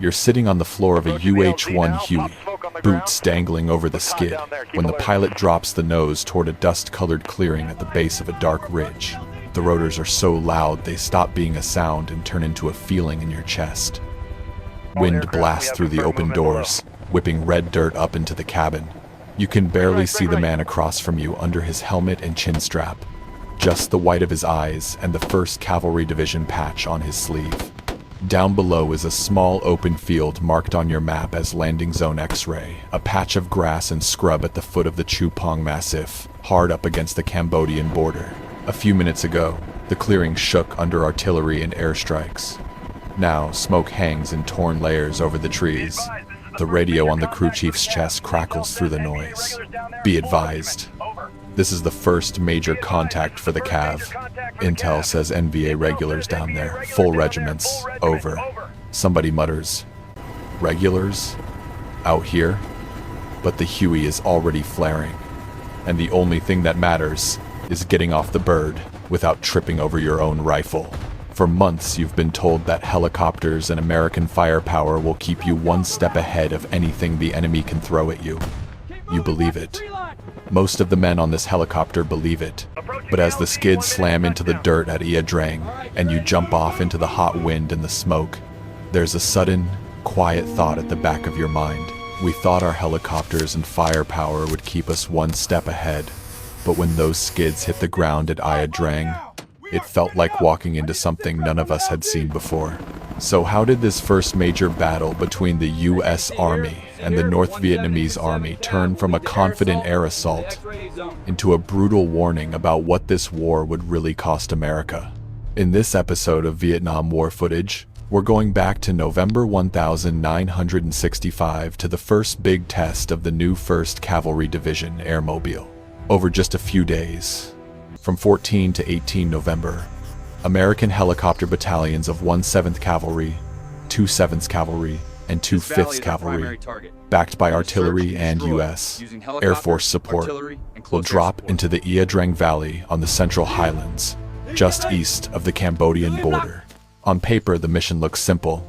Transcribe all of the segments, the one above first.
You're sitting on the floor of a UH-1 Huey, boots dangling over the skid, when the pilot drops the nose toward a dust-colored clearing at the base of a dark ridge. The rotors are so loud they stop being a sound and turn into a feeling in your chest. Wind blasts through the open doors, whipping red dirt up into the cabin. You can barely see the man across from you under his helmet and chin strap. Just the white of his eyes and the 1st Cavalry Division patch on his sleeve. Down below is a small open field marked on your map as Landing Zone X-ray, a patch of grass and scrub at the foot of the Chu Pong Massif, hard up against the Cambodian border. A few minutes ago, the clearing shook under artillery and airstrikes. Now, smoke hangs in torn layers over the trees. The radio on the crew chief's chest crackles through the noise. Be advised, this is the first major contact for the Cav. Intel says NVA regulars down there, full regiments, over. Somebody mutters, regulars? Out here? But the Huey is already flaring, and the only thing that matters is getting off the bird without tripping over your own rifle. For months you've been told that helicopters and American firepower will keep you one step ahead of anything the enemy can throw at you. You believe it. Most of the men on this helicopter believe it. But as the skids slam into the dirt at Ia Drang, and you jump off into the hot wind and the smoke, there's a sudden, quiet thought at the back of your mind. We thought our helicopters and firepower would keep us one step ahead. But when those skids hit the ground at Ia Drang, it felt like walking into something none of us had seen before. So how did this first major battle between the US Army and the North Vietnamese Army turn from a confident air assault into a brutal warning about what this war would really cost America? In this episode of Vietnam War footage, we're going back to November 1965 to the first big test of the new 1st Cavalry Division Airmobile. Over just a few days, from 14 to 18 November, American helicopter battalions of 1/7th Cavalry, 2 7th Cavalry, and 2 5th Cavalry, backed by artillery and U.S. Air Force support, will drop into the Ia Drang Valley on the central Highlands, just east of the Cambodian border. On paper, the mission looks simple.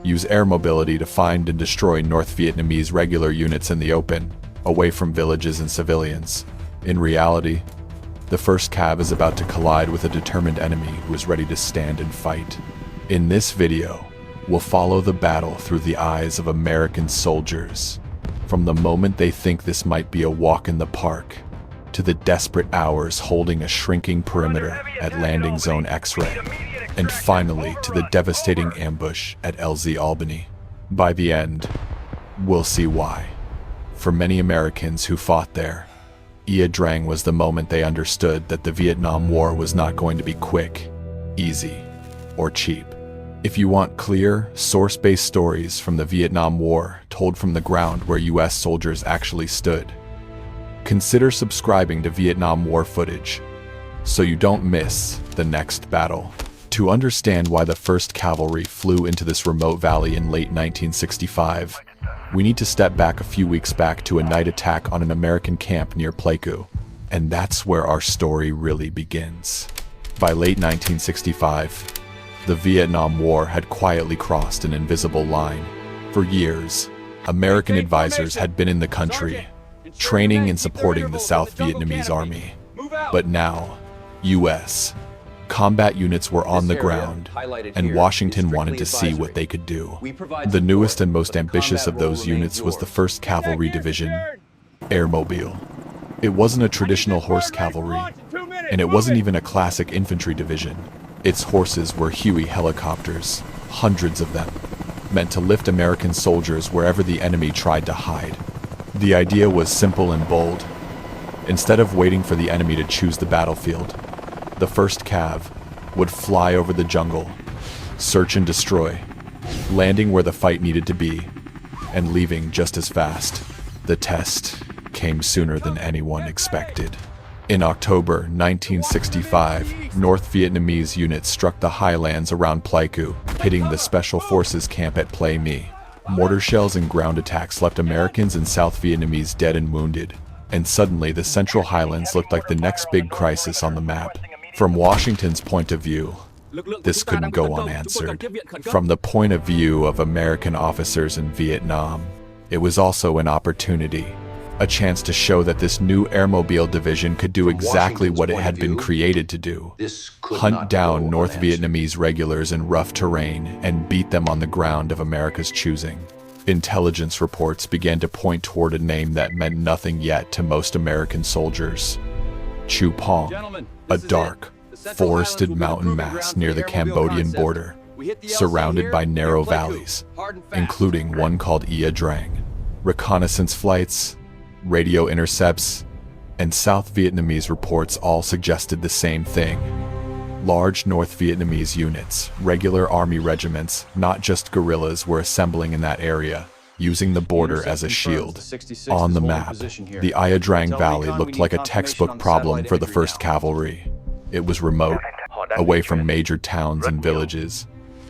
Use air mobility to find and destroy North Vietnamese regular units in the open, away from villages and civilians. In reality, the 1st Cav is about to collide with a determined enemy who is ready to stand and fight. In this video, we'll follow the battle through the eyes of American soldiers, from the moment they think this might be a walk in the park, to the desperate hours holding a shrinking perimeter at Landing Zone X-ray, and finally to the devastating ambush at LZ Albany. By the end, we'll see why. For many Americans who fought there, Ia Drang was the moment they understood that the Vietnam War was not going to be quick, easy, or cheap. If you want clear, source-based stories from the Vietnam War told from the ground where US soldiers actually stood, consider subscribing to Vietnam War footage so you don't miss the next battle. To understand why the 1st Cavalry flew into this remote valley in late 1965, we need to step back a few weeks back to a night attack on an American camp near Pleiku, and that's where our story really begins. By late 1965, the Vietnam War had quietly crossed an invisible line. For years, American advisors had been in the country, training and supporting the South Vietnamese Army. But now, US combat units were on the ground, and Washington wanted to see what they could do. The newest and most ambitious of those units was the 1st Cavalry Division, Airmobile. It wasn't a traditional horse cavalry, and it wasn't even a classic infantry division. Its horses were Huey helicopters, hundreds of them, meant to lift American soldiers wherever the enemy tried to hide. The idea was simple and bold. Instead of waiting for the enemy to choose the battlefield, the 1st Cav would fly over the jungle, search and destroy, landing where the fight needed to be, and leaving just as fast. The test came sooner than anyone expected. In October 1965, North Vietnamese units struck the highlands around Pleiku, hitting the Special Forces camp at Plei My. Mortar shells and ground attacks left Americans and South Vietnamese dead and wounded, and suddenly the Central Highlands looked like the next big crisis on the map. From Washington's point of view, This couldn't go unanswered. From the point of view of American officers in Vietnam, it was also an opportunity, a chance to show that this new Airmobile division could do exactly what it had been created to do: hunt down North Vietnamese regulars in rough terrain and beat them on the ground of America's choosing. Intelligence reports began to point toward a name that meant nothing yet to most American soldiers: Chu Pong, a dark, forested mountain mass near the Cambodian border, surrounded by narrow valleys, including one called Ia Drang. Reconnaissance flights, radio intercepts, and South Vietnamese reports all suggested the same thing. Large North Vietnamese units, regular army regiments, not just guerrillas, were assembling in that area, using the border as a shield. On the map, the Ia Drang Valley looked like a textbook problem for the 1st Cavalry. It was remote, away from major towns and villages.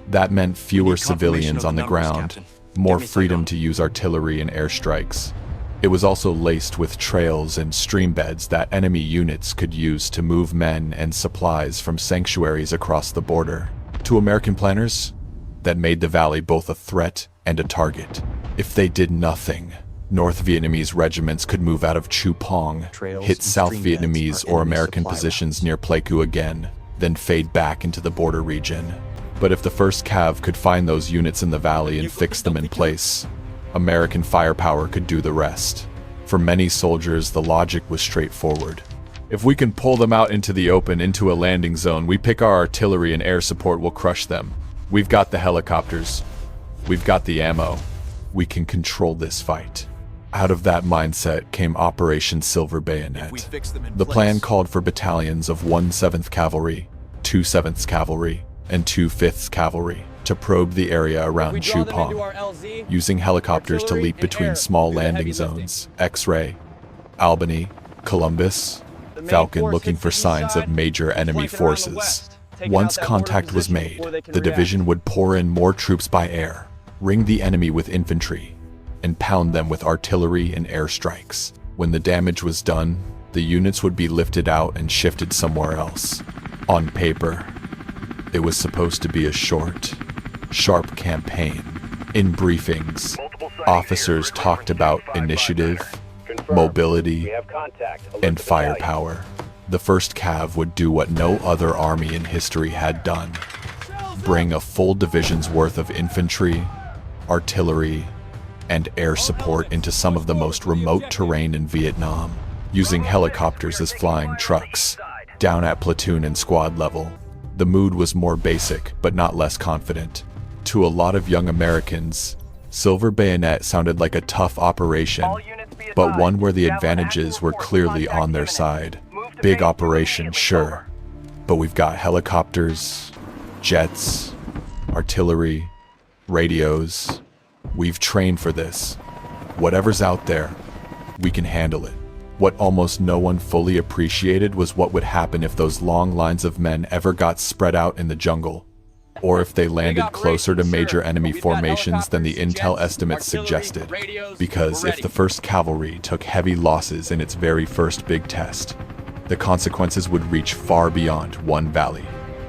That meant fewer civilians on the ground, more freedom to use artillery and airstrikes. It was also laced with trails and stream beds that enemy units could use to move men and supplies from sanctuaries across the border. To American planners, that made the valley both a threat and a target. If they did nothing, North Vietnamese regiments could move out of Chu Pong, hit South Vietnamese or American positions near Pleiku again, then fade back into the border region. But if the 1st Cav could find those units in the valley and fix them in place, American firepower could do the rest. For many soldiers, the logic was straightforward. If we can pull them out into the open, into a landing zone, we pick our artillery and air support will crush them. We've got the helicopters. We've got the ammo. We can control this fight. Out of that mindset came Operation Silver Bayonet. The plan called for battalions of 1 7th Cavalry, 2 7th Cavalry, and 2 5th Cavalry to probe the area around Chu Pong, using helicopters to leap between small landing zones: X-Ray, Albany, Columbus, Falcon, looking for signs of major enemy forces. Once contact was made, the division would pour in more troops by air, ring the enemy with infantry, and pound them with artillery and airstrikes. When the damage was done, the units would be lifted out and shifted somewhere else. On paper, it was supposed to be a short, sharp campaign. In briefings, officers talked about initiative, mobility, and firepower. The 1st Cav would do what no other army in history had done: bring a full division's worth of infantry, artillery, and air support into some of the most remote terrain in Vietnam, using helicopters as flying trucks, down at platoon and squad level. The mood was more basic, but not less confident. To a lot of young Americans, Silver Bayonet sounded like a tough operation, but one where the advantages were clearly on their side. Big operation, sure, but we've got helicopters, jets, artillery, radios. We've trained for this. Whatever's out there, we can handle it. What almost no one fully appreciated was what would happen if those long lines of men ever got spread out in the jungle, or if they landed closer to major enemy formations than the intel estimates suggested. Because if the 1st Cavalry took heavy losses in its very first big test, the consequences would reach far beyond one valley.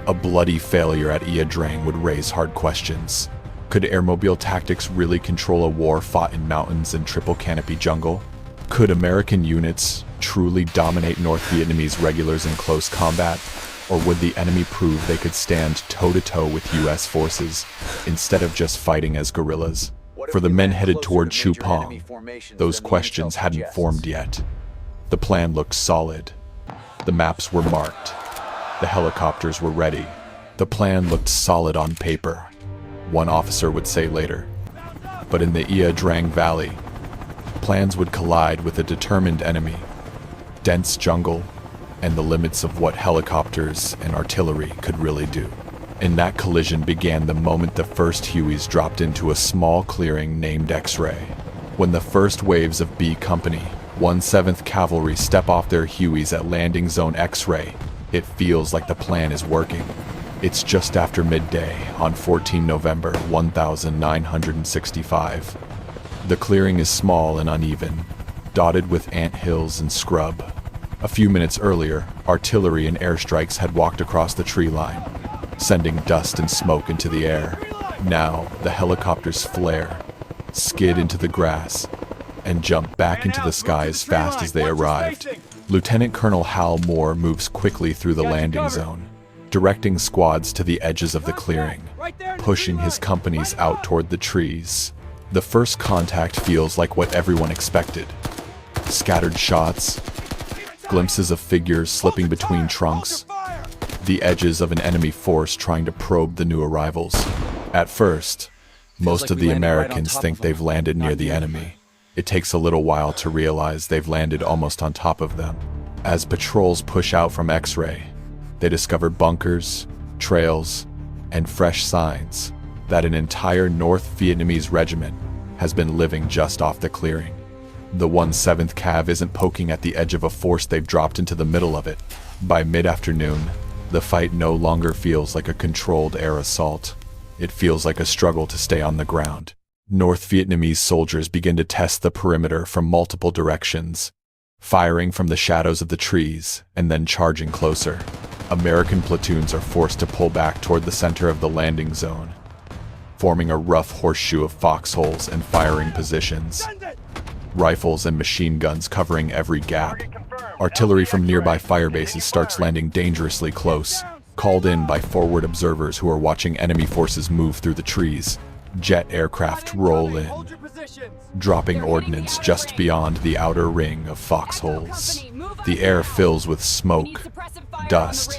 A bloody failure at Ia Drang would raise hard questions. Could Airmobile tactics really control a war fought in mountains and triple canopy jungle? Could American units truly dominate North Vietnamese regulars in close combat? Or would the enemy prove they could stand toe-to-toe with US forces instead of just fighting as guerrillas? For the men headed toward Chu Pong, those questions hadn't formed yet. The plan looked solid. The maps were marked. The helicopters were ready. The plan looked solid on paper, one officer would say later. But in the Ia Drang Valley, plans would collide with a determined enemy, dense jungle, and the limits of what helicopters and artillery could really do. And that collision began the moment the first Hueys dropped into a small clearing named X-Ray. When the first waves of B Company, 1 7th Cavalry step off their Hueys at Landing Zone X-Ray, it feels like the plan is working. It's just after midday on 14 November 1965. The clearing is small and uneven, dotted with anthills and scrub. A few minutes earlier, artillery and airstrikes had walked across the tree line. sending dust and smoke into the air. Now, the helicopters flare, skid into the grass, and jump back into the sky as fast as they arrived. Lieutenant Colonel Hal Moore moves quickly through the landing zone, directing squads to the edges of the clearing, pushing his companies out toward the trees. The first contact feels like what everyone expected. Scattered shots, glimpses of figures slipping between trunks, the edges of an enemy force trying to probe the new arrivals. At first, most of the Americans think they've landed near the enemy. It takes a little while to realize they've landed almost on top of them. As patrols push out from X-ray, they discover bunkers, trails, and fresh signs that an entire North Vietnamese regiment has been living just off the clearing. The 1/7th Cav isn't poking at the edge of a force they've dropped into the middle of it. By mid-afternoon, the fight no longer feels like a controlled air assault. It feels like a struggle to stay on the ground. North Vietnamese soldiers begin to test the perimeter from multiple directions, firing from the shadows of the trees and then charging closer. American platoons are forced to pull back toward the center of the landing zone, forming a rough horseshoe of foxholes and firing positions. Rifles and machine guns covering every gap. Artillery from nearby firebases starts landing dangerously close, called in by forward observers who are watching enemy forces move through the trees. Jet aircraft roll in, dropping ordnance just beyond the outer ring of foxholes. The air fills with smoke, dust,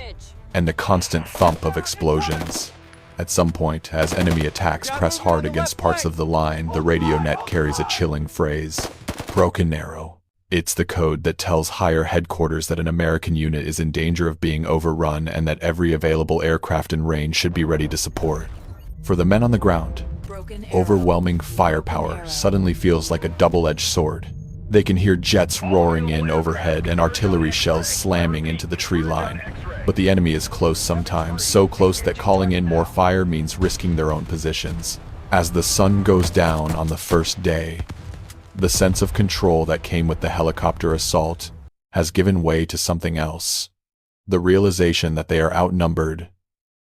and the constant thump of explosions. At some point, as enemy attacks press hard against parts of the line, the radio net carries a chilling phrase, "Broken Arrow." It's the code that tells higher headquarters that an American unit is in danger of being overrun and that every available aircraft in range should be ready to support. For the men on the ground, overwhelming firepower suddenly feels like a double-edged sword. They can hear jets roaring in overhead and artillery shells slamming into the tree line. But the enemy is close sometimes, so close that calling in more fire means risking their own positions. As the sun goes down on the first day, the sense of control that came with the helicopter assault has given way to something else. The realization that they are outnumbered,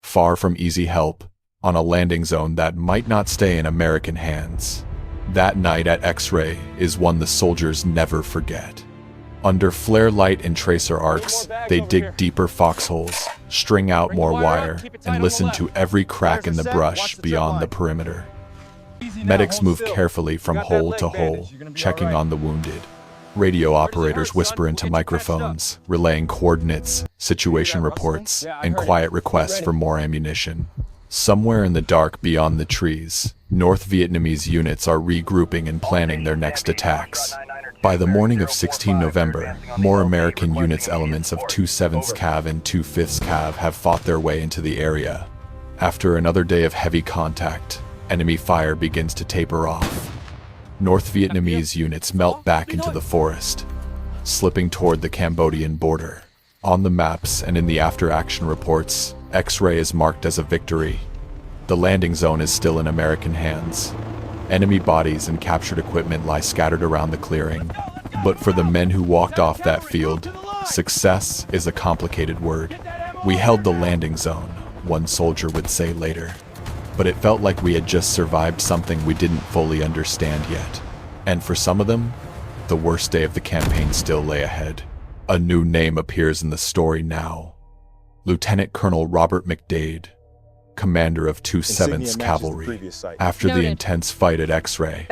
far from easy help, on a landing zone that might not stay in American hands. That night at X-ray is one the soldiers never forget. Under flare light and tracer arcs, they dig deeper foxholes, string out more wire, and listen to every crack in the brush beyond the perimeter. Medics move carefully from hole to hole, checking on the wounded. Radio operators whisper into microphones, relaying coordinates, situation reports, and quiet requests for more ammunition. Somewhere in the dark beyond the trees, North Vietnamese units are regrouping and planning their next attacks. By the morning of 16 November, more American units elements of 2/7th Cav and 2/5th Cav have fought their way into the area. After another day of heavy contact, enemy fire begins to taper off. North Vietnamese units melt back into the forest, slipping toward the Cambodian border. On the maps and in the after-action reports, X-ray is marked as a victory. The landing zone is still in American hands. Enemy bodies and captured equipment lie scattered around the clearing. But for the men who walked off that field, success is a complicated word. "We held the landing zone," one soldier would say later. But it felt like we had just survived something we didn't fully understand yet. And for some of them, the worst day of the campaign still lay ahead. A new name appears in the story now. Lieutenant Colonel Robert McDade, commander of 2/7th Cavalry. After the intense fight at X-ray,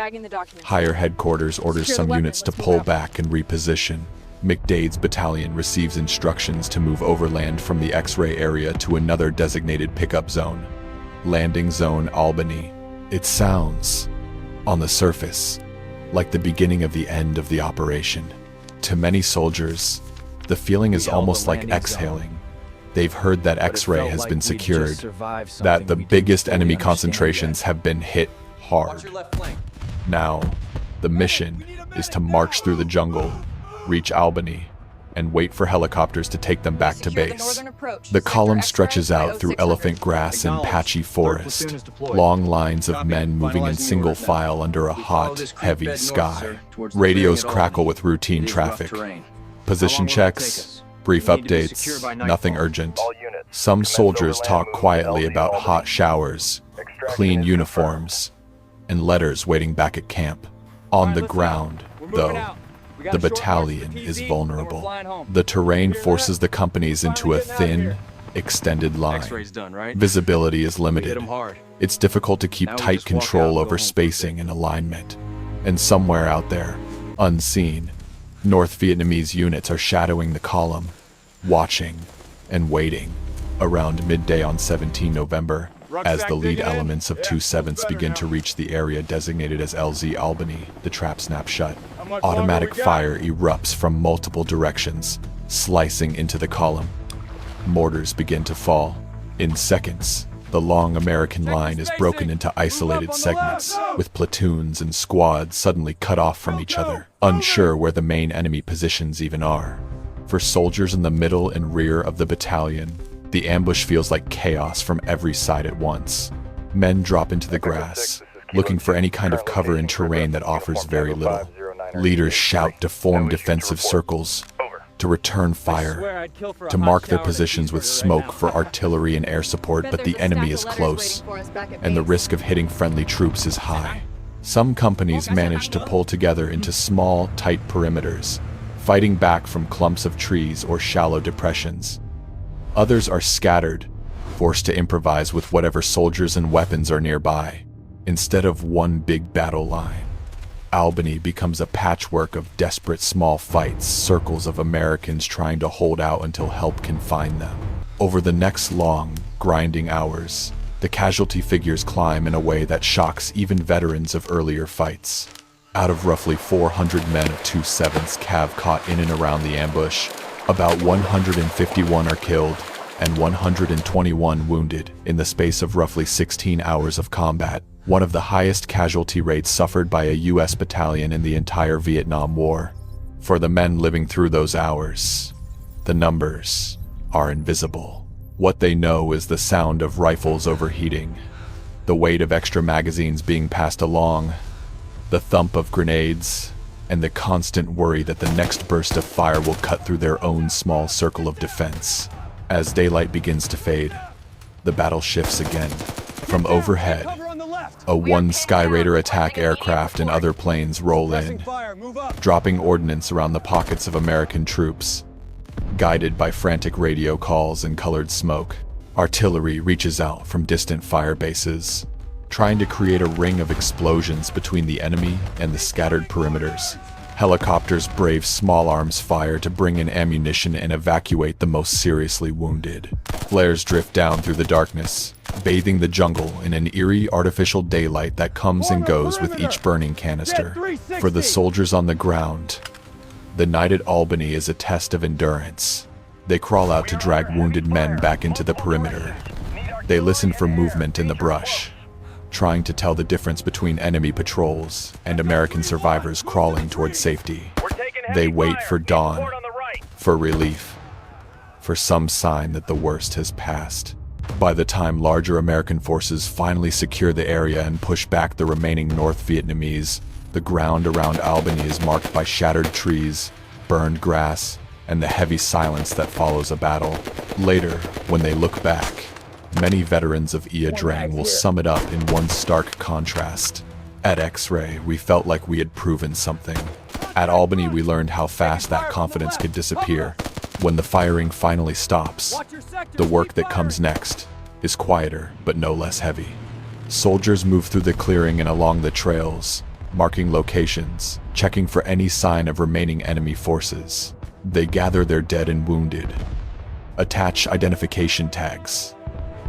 higher headquarters orders some units to pull back and reposition. McDade's battalion receives instructions to move overland from the X-ray area to another designated pickup zone, Landing Zone Albany. It sounds, on the surface, like the beginning of the end of the operation. To many soldiers, the feeling is almost like exhaling. They've heard that X-ray has been secured, that the biggest enemy concentrations have been hit hard. Now, the mission is to march through the jungle, reach Albany, and wait for helicopters to take them back to base. The column stretches out through elephant grass and patchy forest, long lines of men moving in single file under a hot, heavy sky. Radios crackle with routine traffic. Position checks, brief updates, nothing urgent. Some soldiers talk quietly about hot showers, clean uniforms, and letters waiting back at camp. On the ground, though, the battalion is vulnerable. The terrain forces the companies into a thin, extended line. Visibility is limited. It's difficult to keep tight control over spacing and alignment. And somewhere out there, unseen, North Vietnamese units are shadowing the column, watching and waiting. Around midday on 17 November, as the lead elements of 2/7 begin to reach the area designated as LZ Albany, the trap snaps shut. Automatic fire erupts from multiple directions, slicing into the column. Mortars begin to fall. In seconds, the long American line is broken into isolated segments, with platoons and squads suddenly cut off from each other, unsure where the main enemy positions even are. For soldiers in the middle and rear of the battalion, the ambush feels like chaos from every side at once. Men drop into the grass, looking for any kind of cover in terrain that offers very little. Leaders shout to form defensive circles, to return fire, to mark their positions with smoke for artillery and air support, but the enemy is close, and the risk of hitting friendly troops is high. Some companies manage to pull together into small, tight perimeters, fighting back from clumps of trees or shallow depressions. Others are scattered, forced to improvise with whatever soldiers and weapons are nearby, instead of one big battle line. Albany becomes a patchwork of desperate small fights, circles of Americans trying to hold out until help can find them. Over the next long, grinding hours, the casualty figures climb in a way that shocks even veterans of earlier fights. Out of roughly 400 men of 2/7 Cav caught in and around the ambush, about 151 are killed and 121 wounded in the space of roughly 16 hours of combat, one of the highest casualty rates suffered by a U.S. battalion in the entire Vietnam War. For the men living through those hours, the numbers are invisible. What they know is the sound of rifles overheating, the weight of extra magazines being passed along, the thump of grenades, and the constant worry that the next burst of fire will cut through their own small circle of defense. As daylight begins to fade, the battle shifts again. From overhead, a one Skyraider attack aircraft and other planes roll in, dropping ordnance around the pockets of American troops. Guided by frantic radio calls and colored smoke, artillery reaches out from distant fire bases, trying to create a ring of explosions between the enemy and the scattered perimeters. Helicopters brave small arms fire to bring in ammunition and evacuate the most seriously wounded. Flares drift down through the darkness, bathing the jungle in an eerie artificial daylight that comes and goes with each burning canister. For the soldiers on the ground, the night at Albany is a test of endurance. They crawl out to drag wounded men back into the perimeter. They listen for movement in the brush, trying to tell the difference between enemy patrols and American survivors crawling towards safety. They wait for dawn, for relief, for some sign that the worst has passed. By the time larger American forces finally secure the area and push back the remaining North Vietnamese, the ground around Albany is marked by shattered trees, burned grass, and the heavy silence that follows a battle. Later, when they look back, many veterans of Ia Drang will sum it up in one stark contrast. At X-Ray, we felt like we had proven something. At Albany, we learned how fast that confidence could disappear. When the firing finally stops, the work that comes next is quieter but no less heavy. Soldiers move through the clearing and along the trails, marking locations, checking for any sign of remaining enemy forces. They gather their dead and wounded, attach identification tags,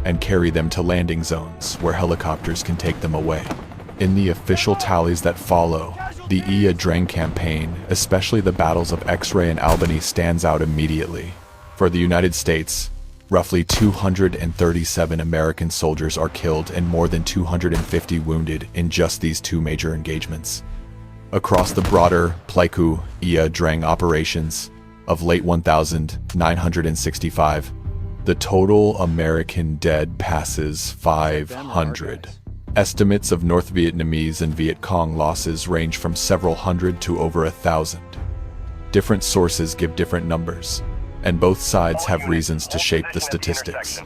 and carry them to landing zones where helicopters can take them away. In the official tallies that follow, the Ia Drang campaign, especially the battles of X-Ray and Albany, stands out immediately. For the United States, roughly 237 American soldiers are killed and more than 250 wounded in just these two major engagements. Across the broader Pleiku Ia Drang operations of late 1965, the total American dead passes 500. Estimates of North Vietnamese and Viet Cong losses range from several hundred to over 1,000. Different sources give different numbers, and both sides have reasons to shape the statistics.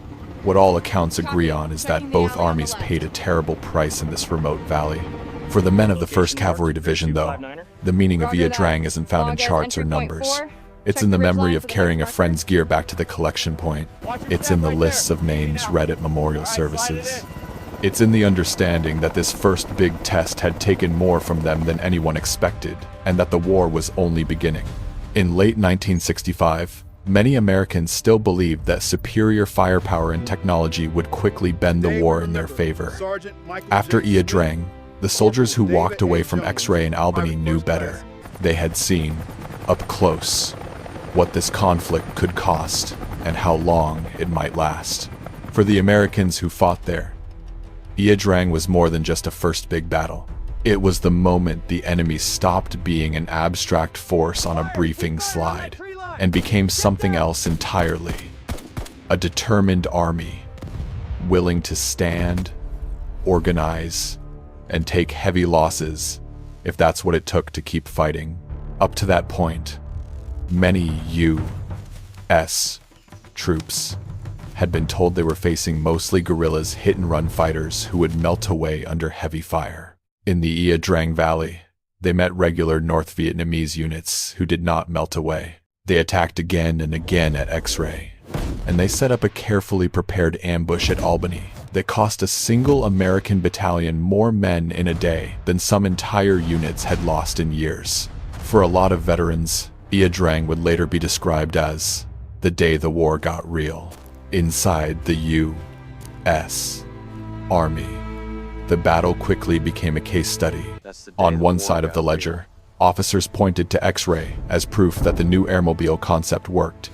What all accounts agree on is that both armies paid a terrible price in this remote valley. For the men of the 1st Cavalry Division, though, the meaning of Ia Drang isn't found in charts or numbers. It's in the memory of carrying a friend's gear back to the collection point. It's in the lists of names read at memorial services. It's in the understanding that this first big test had taken more from them than anyone expected, and that the war was only beginning. In late 1965, many Americans still believed that superior firepower and technology would quickly bend the war in their favor. After Ia Drang, the soldiers who walked away from X-Ray in Albany knew better. They had seen, up close, what this conflict could cost and how long it might last. For the Americans who fought there, Ia Drang was more than just a first big battle. It was the moment the enemy stopped being an abstract force on a briefing slide and became something else entirely. A determined army, willing to stand, organize, and take heavy losses if that's what it took to keep fighting. Up to that point, many U.S. troops had been told they were facing mostly guerrillas hit-and-run fighters who would melt away under heavy fire. In the Ia Drang Valley, they met regular North Vietnamese units who did not melt away. They attacked again and again at X-Ray, and they set up a carefully prepared ambush at Albany that cost a single American battalion more men in a day than some entire units had lost in years. For a lot of veterans, Ia Drang would later be described as the day the war got real. Inside the U.S. Army, the battle quickly became a case study. On one side of the ledger, officers pointed to X-Ray as proof that the new Airmobile concept worked.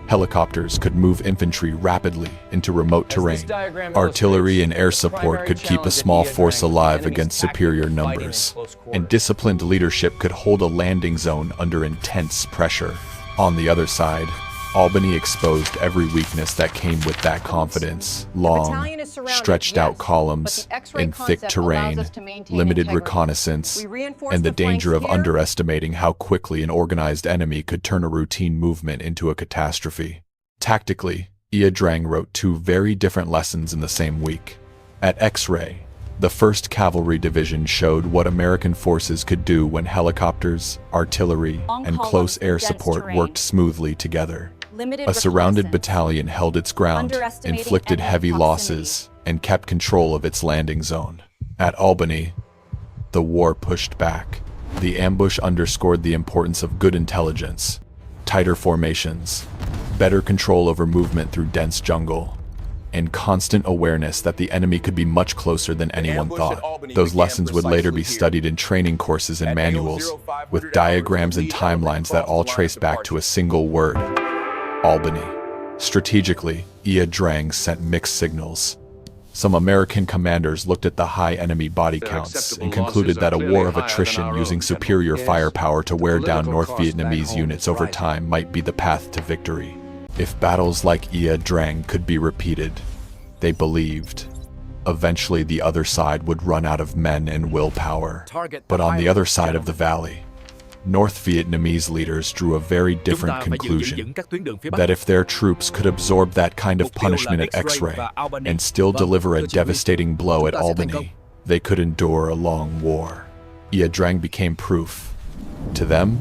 Helicopters could move infantry rapidly into remote terrain. Artillery and air support could keep a small force alive against superior numbers. And disciplined leadership could hold a landing zone under intense pressure. On the other side, Albany exposed every weakness that came with that confidence. Long, stretched-out columns in thick terrain, limited reconnaissance, and the danger of underestimating how quickly an organized enemy could turn a routine movement into a catastrophe. Tactically, Ia Drang wrote two very different lessons in the same week. At X-Ray, the 1st Cavalry Division showed what American forces could do when helicopters, artillery, and close air support worked smoothly together. A surrounded battalion held its ground, inflicted heavy losses, and kept control of its landing zone. At Albany, the war pushed back. The ambush underscored the importance of good intelligence, tighter formations, better control over movement through dense jungle, and constant awareness that the enemy could be much closer than anyone thought. Those lessons would later be studied in training courses and manuals, with diagrams and timelines that all trace back to a single word: Albany. Strategically, Ia Drang sent mixed signals. Some American commanders looked at the high enemy body counts and concluded that a war of attrition using superior firepower to wear down North Vietnamese units over time might be the path to victory. If battles like Ia Drang could be repeated, they believed, eventually the other side would run out of men and willpower. But on the other side of the valley, North Vietnamese leaders drew a very different conclusion, that if their troops could absorb that kind of punishment at X-Ray and still deliver a devastating blow at Albany, they could endure a long war. Ia Drang became proof, to them,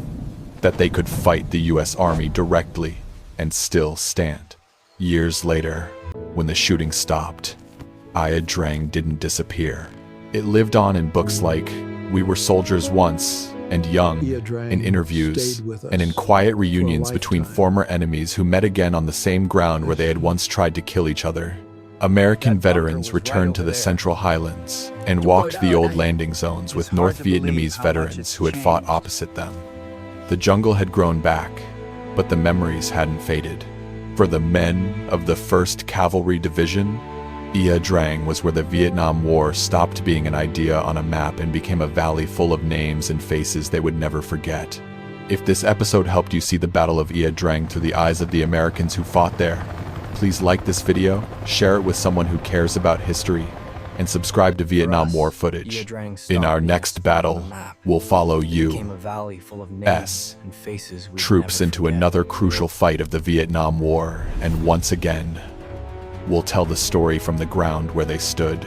that they could fight the U.S. Army directly and still stand. Years later, when the shooting stopped, Ia Drang didn't disappear. It lived on in books like We Were Soldiers Once and Young, in interviews, and in quiet reunions between former enemies who met again on the same ground where they had once tried to kill each other. American veterans returned to the Central Highlands and walked the old landing zones with North Vietnamese veterans who had fought opposite them. The jungle had grown back, but the memories hadn't faded. For the men of the 1st Cavalry Division, Ia Drang was where the Vietnam War stopped being an idea on a map and became a valley full of names and faces they would never forget. If this episode helped you see the Battle of Ia Drang through the eyes of the Americans who fought there, please like this video, share it with someone who cares about history, and subscribe to Vietnam War footage. In our next battle, we'll follow U.S. troops into another crucial fight of the Vietnam War, and once again, we'll tell the story from the ground where they stood.